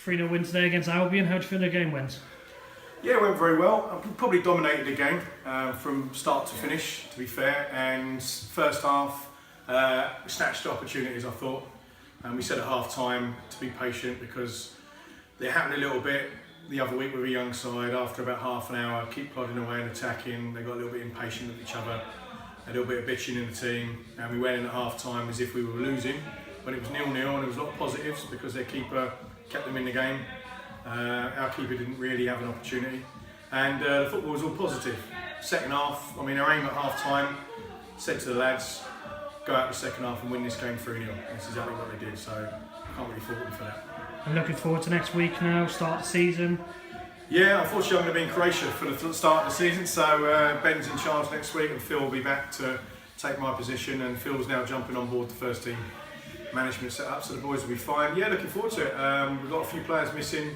3-0 win today against Albion. How do you feel the game went? Yeah, it went very well. We probably dominated the game from start to finish, to be fair. And first half, snatched opportunities, I thought. And we said at half time to be patient because it happened a little bit the other week with a young side. After about half an hour, keep plodding away and attacking. They got a little bit impatient with each other, a little bit of bitching in the team. And we went in at half time as if we were losing. But it was 0-0 and there was a lot of positives because their keeper kept them in the game. Our keeper didn't really have an opportunity. And the football was all positive. Second half, I mean, our aim at half time, said to the lads, go out the second half and win this game 3-0. That's exactly what they did, so I can't really fault them for that. I'm looking forward to next week now, start the season. Yeah, unfortunately I'm going to be in Croatia for the start of the season, so Ben's in charge next week and Phil will be back to take my position, and Phil's now jumping on board the first team management set up, so the boys will be fine. Yeah, looking forward to it. We've got a few players missing,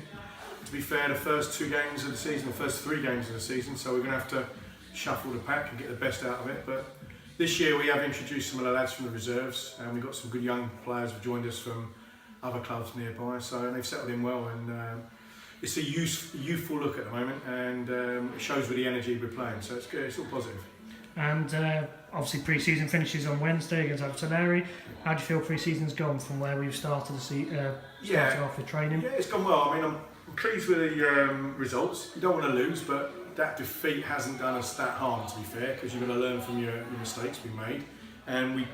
to be fair, the first 2 games of the season, the first 3 games of the season, so we're going to have to shuffle the pack and get the best out of it. But this year we have introduced some of the lads from the reserves, and we've got some good young players who've joined us from other clubs nearby, so they've settled in well, and it's a youthful look at the moment, and it shows with the energy we're playing, so it's good, it's all positive. And obviously pre-season finishes on Wednesday against Abergavenny. How do you feel pre-season's gone from where we've started off with training? Yeah, it's gone well. I mean, I'm pleased with the results. You don't want to lose, but that defeat hasn't done us that harm, to be fair, because you've got to learn from your mistakes we made. And we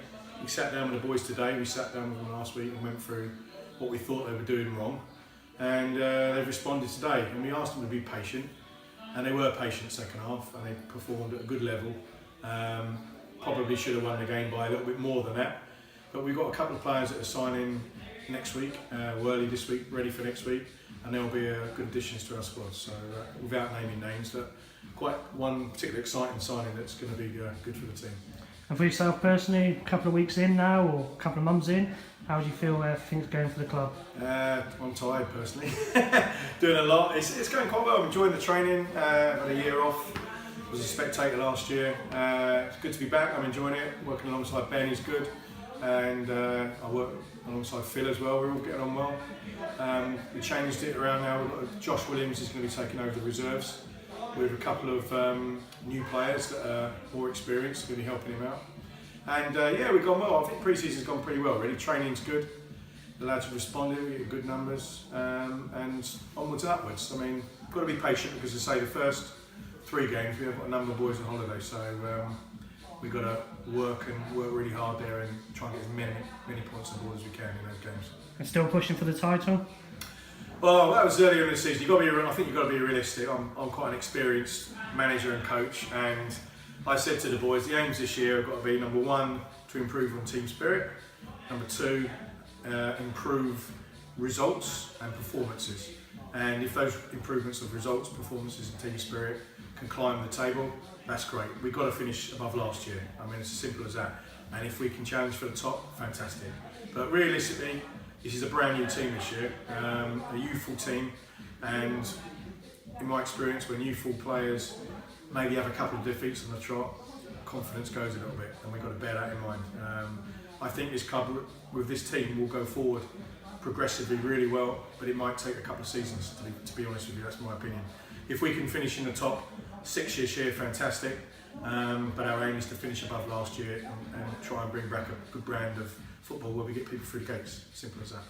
sat down with the boys today, we sat down with them last week and went through what we thought they were doing wrong. And they've responded today, and we asked them to be patient. And they were patient second half, and they performed at a good level. Probably should have won the game by a little bit more than that. But we've got a couple of players that are signing next week, early this week, ready for next week. And they'll be good additions to our squad. So without naming names, that quite one particularly exciting signing that's going to be good for the team. And for yourself personally, a couple of weeks in now, or a couple of months in, how do you feel things going for the club? I'm tired personally, doing a lot. It's going quite well. I'm enjoying the training. Had a year off. Was a spectator last year. It's good to be back. I'm enjoying it. Working alongside Ben is good, and I work alongside Phil as well. We're all getting on well. We changed it around now. We've got Josh Williams is going to be taking over the reserves with a couple of new players that are more experienced, going to be helping him out. And yeah, we've gone well. I think pre-season's gone pretty well. Really, training's good. The lads have responded. We get good numbers, and onwards and upwards. I mean, we've got to be patient because, as I say, the first 3 games we have got a number of boys on holiday, so we've got to work really hard there and try and get as many points on board as we can in those games. And still pushing for the title? Well, that was earlier in the season. I think you've got to be realistic. I'm quite an experienced manager and coach, and I said to the boys, the aims this year have got to be, number 1, to improve on team spirit, number 2, improve results and performances. And if those improvements of results, performances and team spirit can climb the table, that's great. We've got to finish above last year. I mean, it's as simple as that. And if we can challenge for the top, fantastic. But realistically, this is a brand new team this year, a youthful team, and in my experience, when youthful players maybe have a couple of defeats on the trot, confidence goes a little bit, and we've got to bear that in mind. I think this club, with this team, will go forward progressively really well, but it might take a couple of seasons, to be honest with you. That's my opinion. If we can finish in the top 6 this year, fantastic, but our aim is to finish above last year and try and bring back a good brand of football where we get people through the gates. Simple as that.